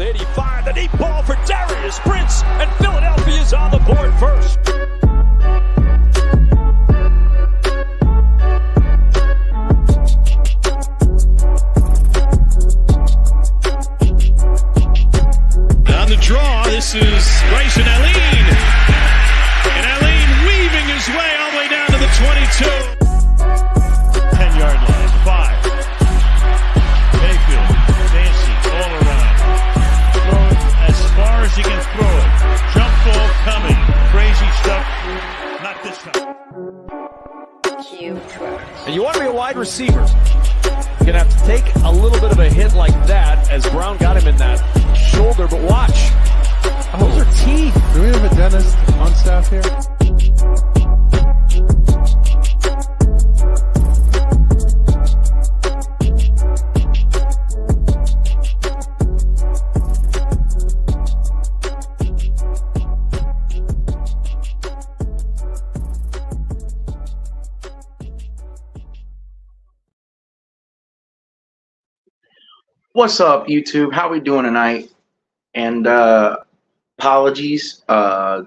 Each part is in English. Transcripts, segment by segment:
85. The deep ball for Darius Prince, and Philadelphia's on the board first. On the draw, this is Bryson Allen. And Allen weaving his way all the way down to the 22. 10-yard line, 5. Mayfield, dancing all around. Throwing as far as he can throw it. Jump ball coming. Crazy stuff. Not this time. And you want to be a wide receiver, you're going to have to take a little bit of a hit like that as Brown got him in that shoulder, but watch. Those are teeth. Do we have a dentist on staff here? What's up, YouTube? How we doing tonight? And apologies. I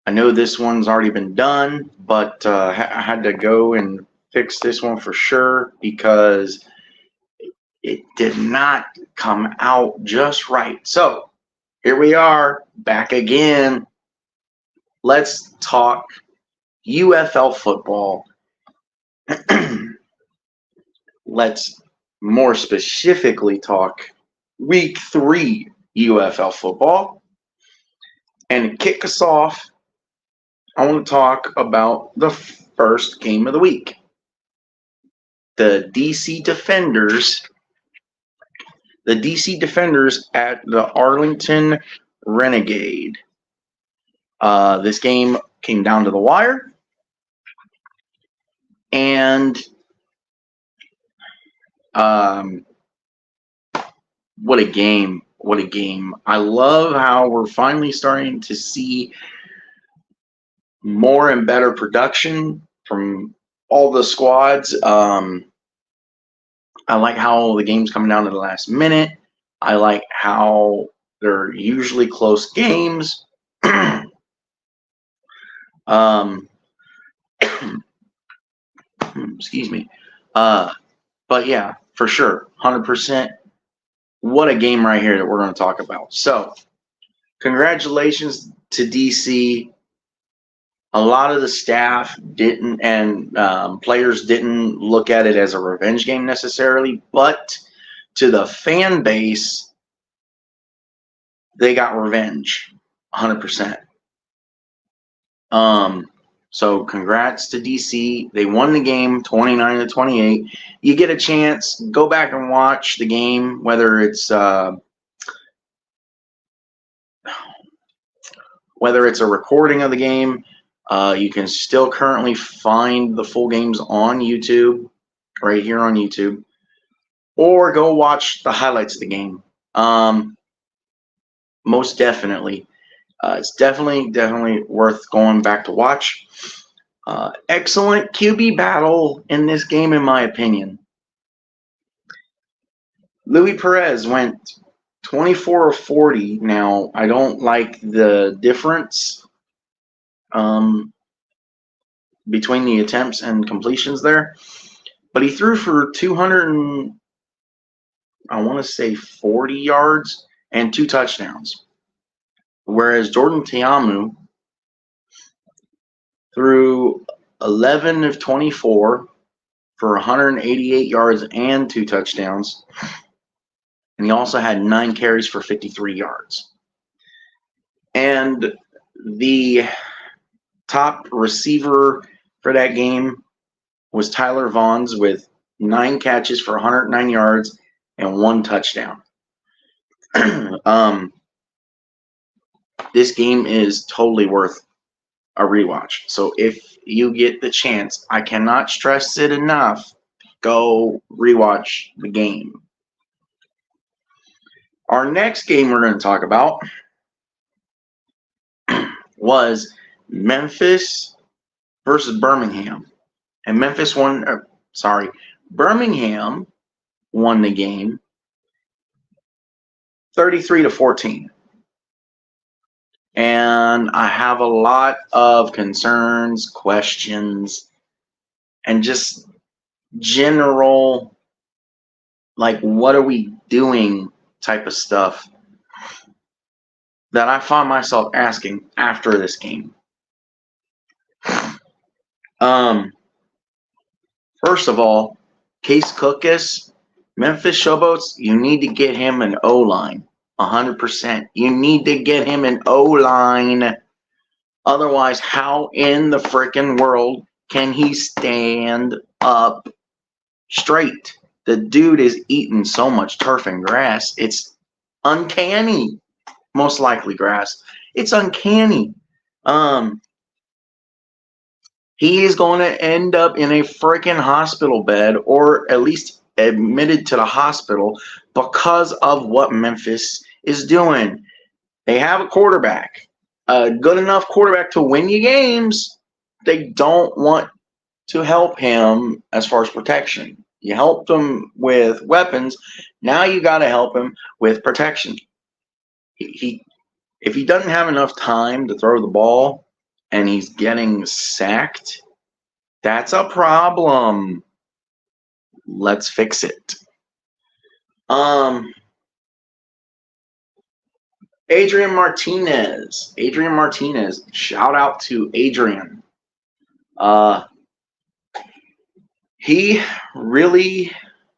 know this one's already been done, but I had to go and fix this one for sure because it did not come out just right. So here we are back again. Let's talk UFL football. Let's more specifically talk week 3 UFL football. And to kick us off, I want to talk about the first game of the week. The DC Defenders at the Arlington Renegade. This game came down to the wire. And what a game. What a game. I love how we're finally starting to see more and better production from all the squads. I like how the game's coming down to the last minute. I like how they're usually close games. Excuse me. But yeah, for sure, 100%. What a game right here that we're going to talk about. So, congratulations to DC. A lot of the staff didn't, and players didn't look at it as a revenge game necessarily, but to the fan base, they got revenge, 100%. So congrats to DC. They won the game 29-28. You get a chance, go back and watch the game, whether it's a recording of the game. You can still currently find the full games on YouTube, right here on YouTube, or go watch the highlights of the game. Most definitely. It's definitely worth going back to watch. Excellent QB battle in this game, in my opinion. Luis Perez went 24 of 40. Now, I don't like the difference between the attempts and completions there, but he threw for 240 yards and 2 touchdowns. Whereas Jordan Tiamu threw 11 of 24 for 188 yards and 2 touchdowns. And he also had 9 carries for 53 yards. And the top receiver for that game was Tyler Vaughns with 9 catches for 109 yards and 1 touchdown. This game is totally worth a rewatch. So if you get the chance, I cannot stress it enough, go rewatch the game. Our next game we're going to talk about was Memphis versus Birmingham. And Birmingham won the game 33-14. And I have a lot of concerns, questions, and just general, like, what are we doing type of stuff that I find myself asking after this game. First of all, Case Cookus, Memphis Showboats, you need to get him an O-line. 100%. You need to get him an O-line. Otherwise, how in the freaking world can he stand up straight? The dude is eating so much turf and grass. It's uncanny. Most likely grass. It's uncanny. He is going to end up in a freaking hospital bed, or at least admitted to the hospital, because of what Memphis is doing. They have a quarterback, a good enough quarterback to win you games. They don't want to help him as far as protection. You helped him with weapons. Now you got to help him with protection. If he doesn't have enough time to throw the ball and he's getting sacked, that's a problem. Let's fix it. Adrian Martinez. Shout out to Adrian. He really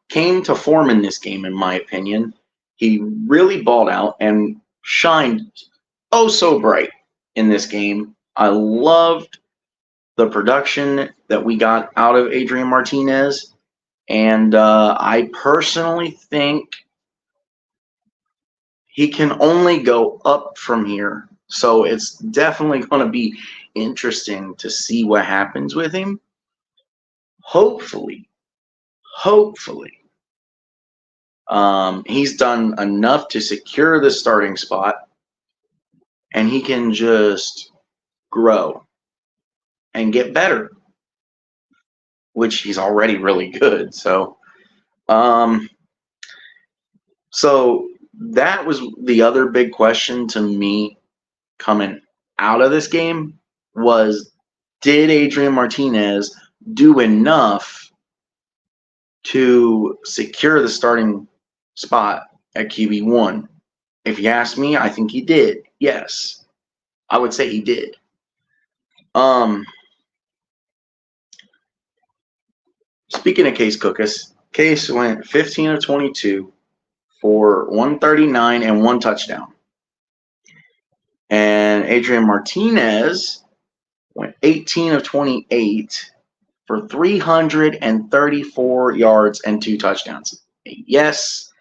came to form in this game, in my opinion. He really balled out and shined oh so bright in this game. I loved the production that we got out of Adrian Martinez, and I personally think he can only go up from here. So it's definitely going to be interesting to see what happens with him. Hopefully, he's done enough to secure the starting spot, and he can just grow and get better, which he's already really good. So that was the other big question to me coming out of this game was, did Adrian Martinez do enough to secure the starting spot at QB1? If you ask me, I think he did. Yes, I would say he did. Speaking of Case Cookus, Case went 15 of 22 for 139 and 1 touchdown. And Adrian Martinez went 18 of 28 for 334 yards and 2 touchdowns. Yes,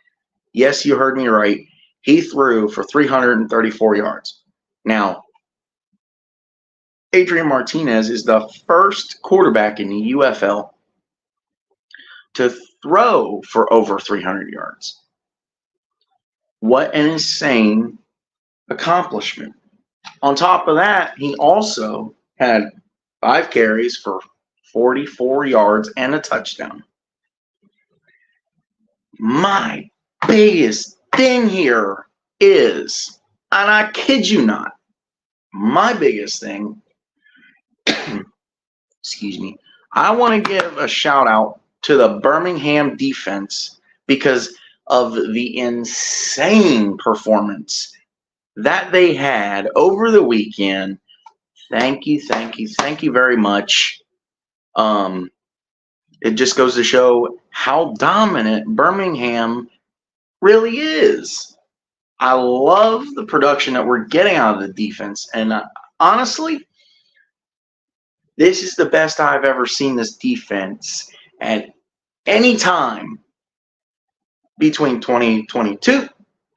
you heard me right. He threw for 334 yards. Now, Adrian Martinez is the first quarterback in the UFL to throw for over 300 yards. What an insane accomplishment. On top of that, he also had 5 carries for 44 yards and a touchdown. My biggest thing here is, and I kid you not, my biggest thing, excuse me, I want to give a shout out to the Birmingham defense because of the insane performance that they had over the weekend. Thank you very much. It just goes to show how dominant Birmingham really is. I love the production that we're getting out of the defense, and honestly, this is the best I've ever seen this defense at any time between 2022,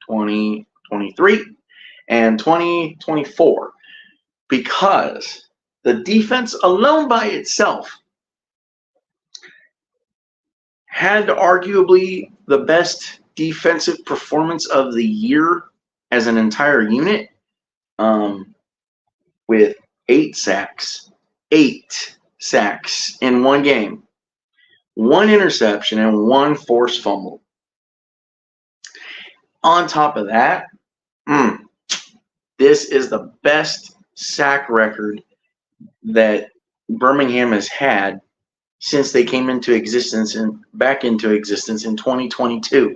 2023, and 2024, because the defense alone by itself had arguably the best defensive performance of the year as an entire unit, with 8 sacks in one game, 1 interception, and 1 forced fumble. On top of that, this is the best sack record that Birmingham has had since they came into existence and back into existence in 2022.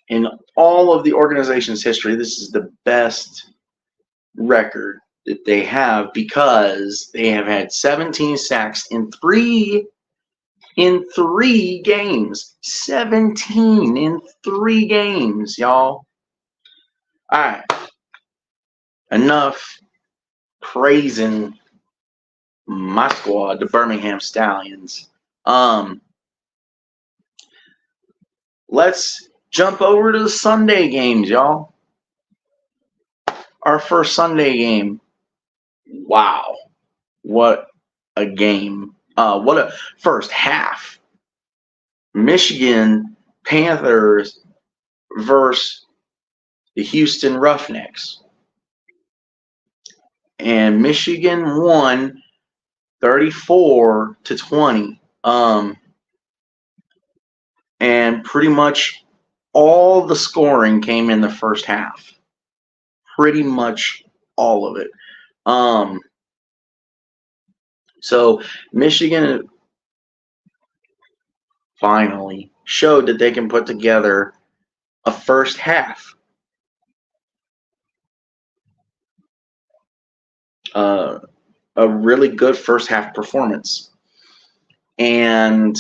In all of the organization's history, this is the best record that they have because they have had 17 sacks in three games. 17 in 3 games, y'all. All right. Enough praising my squad, the Birmingham Stallions. Let's jump over to the Sunday games, y'all. Our first Sunday game. Wow. What a game. What a first half. Michigan Panthers versus the Houston Roughnecks. And Michigan won 34-20. And pretty much all the scoring came in the first half. Pretty much all of it. So Michigan finally showed that they can put together a first half. A really good first half performance. And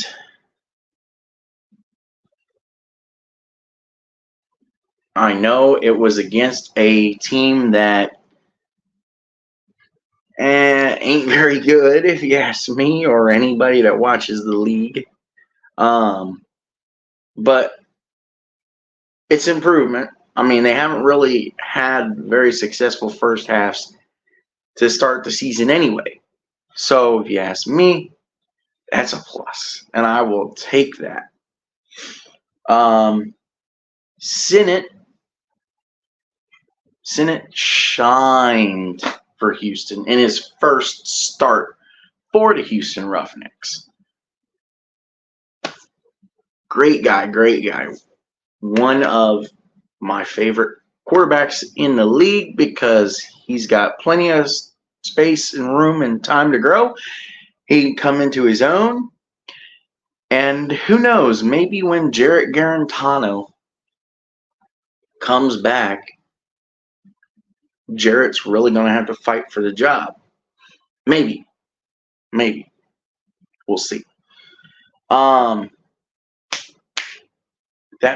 I know it was against a team that ain't very good, if you ask me or anybody that watches the league. But it's improvement. I mean, they haven't really had very successful first halves to start the season anyway. So if you ask me, that's a plus, and I will take that. Sinnott shined for Houston in his first start for the Houston Roughnecks. Great guy. One of my favorite quarterbacks in the league because he's got plenty of space and room and time to grow. He can come into his own. And who knows, maybe when Jarrett Garantano comes back, Jarrett's really going to have to fight for the job. Maybe. We'll see. That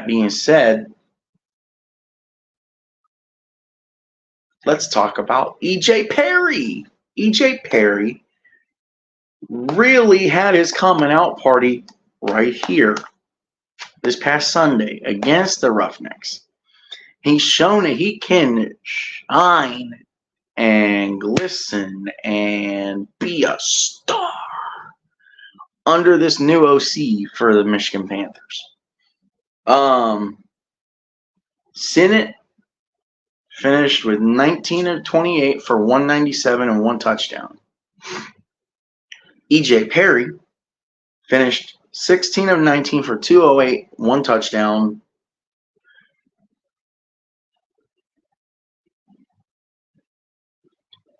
being said, let's talk about E.J. Perry. E.J. Perry really had his coming out party right here this past Sunday against the Roughnecks. He's shown that he can shine and glisten and be a star under this new OC for the Michigan Panthers. Sinnott finished with 19 of 28 for 197 and 1 touchdown. E.J. Perry finished 16 of 19 for 208, 1 touchdown.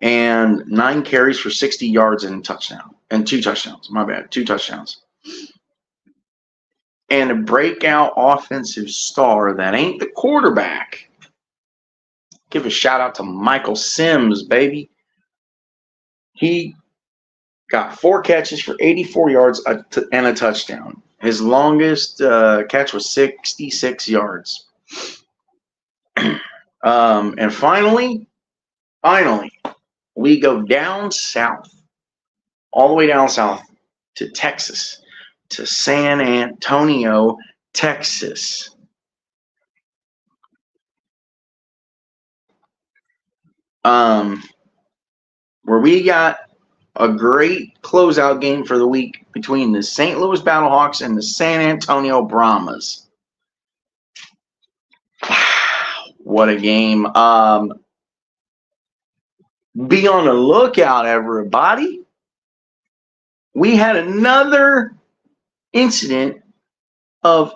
And 9 carries for 60 yards and a touchdown. And 2 touchdowns. My bad. 2 touchdowns. And a breakout offensive star that ain't the quarterback. Give a shout out to Michael Sims, baby. He got 4 catches for 84 yards and a touchdown. His longest catch was 66 yards. And finally, we go down south, all the way down south to Texas, to San Antonio, Texas. Where we got a great closeout game for the week between the St. Louis Battlehawks and the San Antonio Brahmas. Wow, what a game. Be on the lookout, everybody. We had another incident of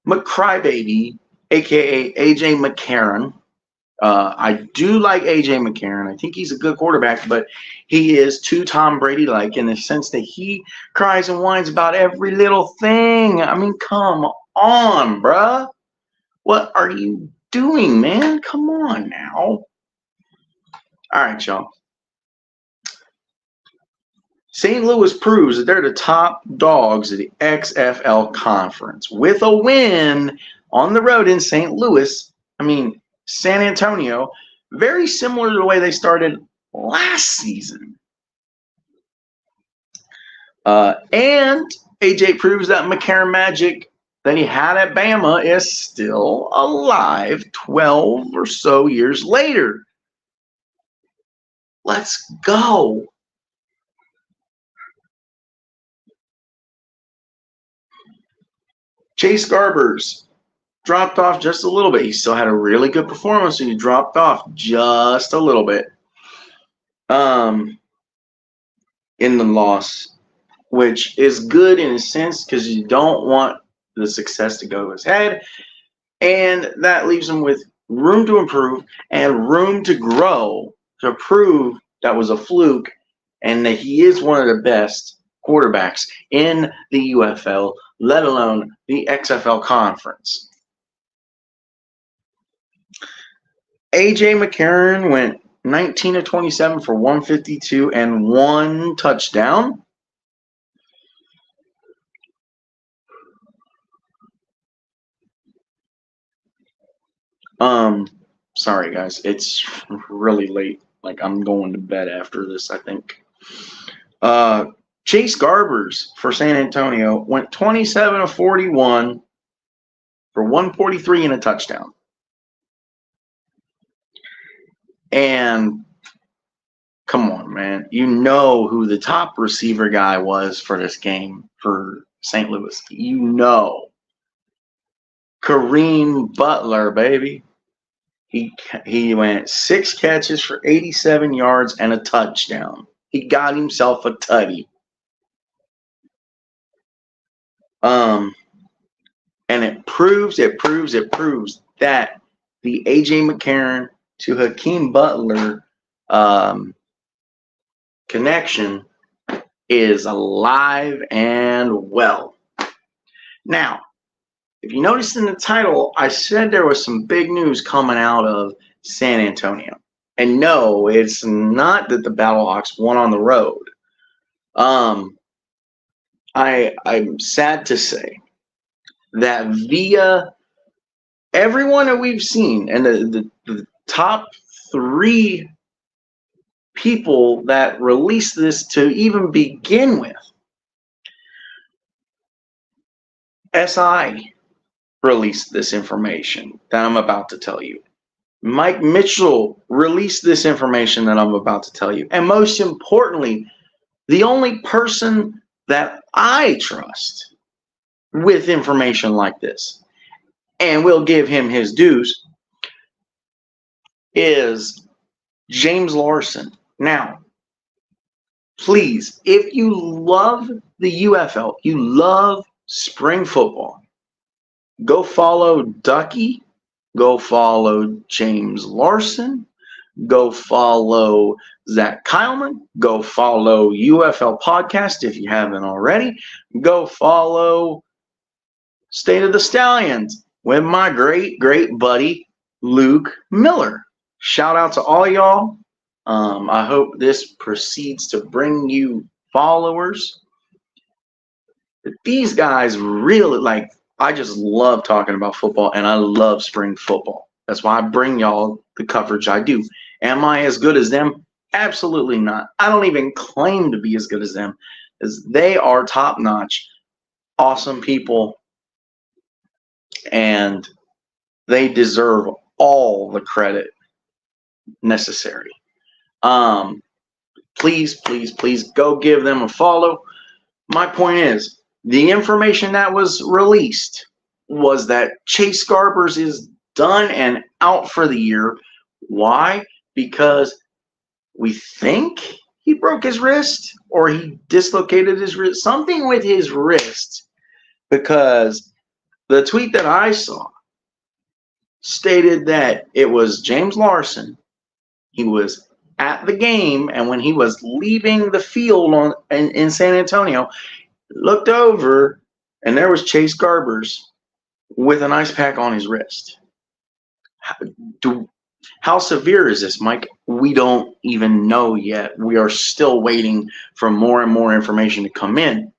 McCrybaby a.k.a. A.J. McCarron. I do like A.J. McCarron. I think he's a good quarterback, but he is too Tom Brady-like in the sense that he cries and whines about every little thing. I mean, come on, bruh. What are you doing, man? Come on now. All right, y'all. St. Louis proves that they're the top dogs of the XFL conference with a win on the road in St. Louis. San Antonio, very similar to the way they started last season. And AJ proves that McCarron magic that he had at Bama is still alive 12 or so years later. Let's go. Chase Garbers dropped off just a little bit. He still had a really good performance, and he dropped off just a little bit in the loss, which is good in a sense because you don't want the success to go to his head, and that leaves him with room to improve and room to grow to prove that was a fluke and that he is one of the best quarterbacks in the UFL, let alone the XFL conference. A.J. McCarron went 19 of 27 for 152 and 1 touchdown. Sorry guys, it's really late. Like, I'm going to bed after this, I think. Chase Garbers for San Antonio went 27 of 41 for 143 and a touchdown. And come on, man. You know who the top receiver guy was for this game for St. Louis. You know. Kareem Butler, baby. He went 6 catches for 87 yards and a touchdown. He got himself a tutty. And it proves that the A.J. McCarron to Hakeem Butler connection is alive and well. Now, if you noticed in the title, I said there was some big news coming out of San Antonio. And no, it's not that the Battlehawks won on the road. I'm sad to say that via everyone that we've seen and the top 3 people that released this to even begin with, SI released this information that I'm about to tell you. Mike Mitchell released this information that I'm about to tell you. And most importantly, the only person that I trust with information like this, and will give him his dues, is James Larson. Now, please, if you love the UFL, you love spring football, go follow Ducky, go follow James Larson, go follow Zach Kyleman, go follow UFL Podcast if you haven't already, go follow State of the Stallions with my great buddy Luke Miller. Shout out to all y'all. I hope this proceeds to bring you followers. These guys really, I just love talking about football, and I love spring football. That's why I bring y'all the coverage I do. Am I as good as them? Absolutely not. I don't even claim to be as good as them, as they are top-notch, awesome people, and they deserve all the credit necessary. Please go give them a follow. My point is, the information that was released was that Chase Garbers is done and out for the year. Why? Because we think he broke his wrist or he dislocated his wrist, something with his wrist, because the tweet that I saw stated that it was James Larson. He was at the game, and when he was leaving the field in San Antonio, looked over, and there was Chase Garbers with an ice pack on his wrist. How severe is this, Mike? We don't even know yet. We are still waiting for more and more information to come in.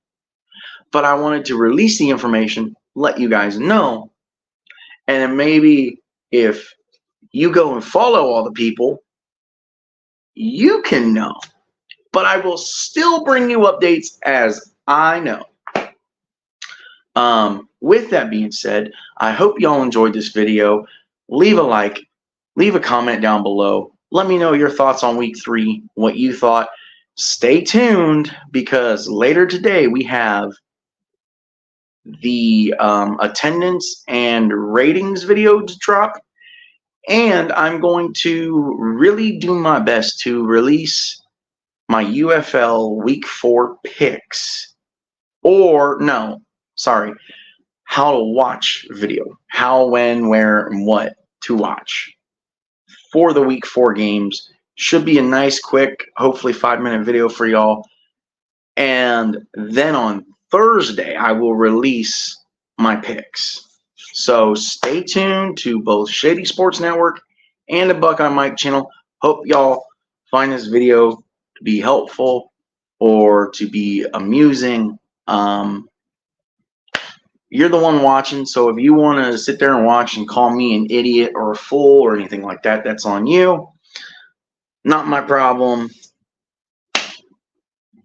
But I wanted to release the information, let you guys know. And then maybe if you go and follow all the people, you can know. But I will still bring you updates as I know. With that being said, I hope y'all enjoyed this video. Leave a like, leave a comment down below. Let me know your thoughts on week 3, what you thought. Stay tuned, because later today we have the attendance and ratings video to drop, and I'm going to really do my best to release my UFL week 4 picks, or no, sorry, how to watch video, how, when, where, and what to watch for the week 4 games. Should be a nice, quick, hopefully 5-minute video for y'all. And then on Thursday, I will release my picks. So stay tuned to both Shady Sports Network and the Buckeye Mike channel. Hope y'all find this video to be helpful or to be amusing. You're the one watching, so if you want to sit there and watch and call me an idiot or a fool or anything like that, that's on you. Not my problem.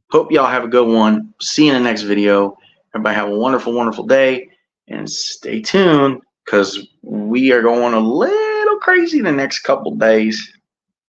Hope y'all have a good one. See you in the next video. Everybody have a wonderful, wonderful day. And stay tuned, because we are going a little crazy the next couple days.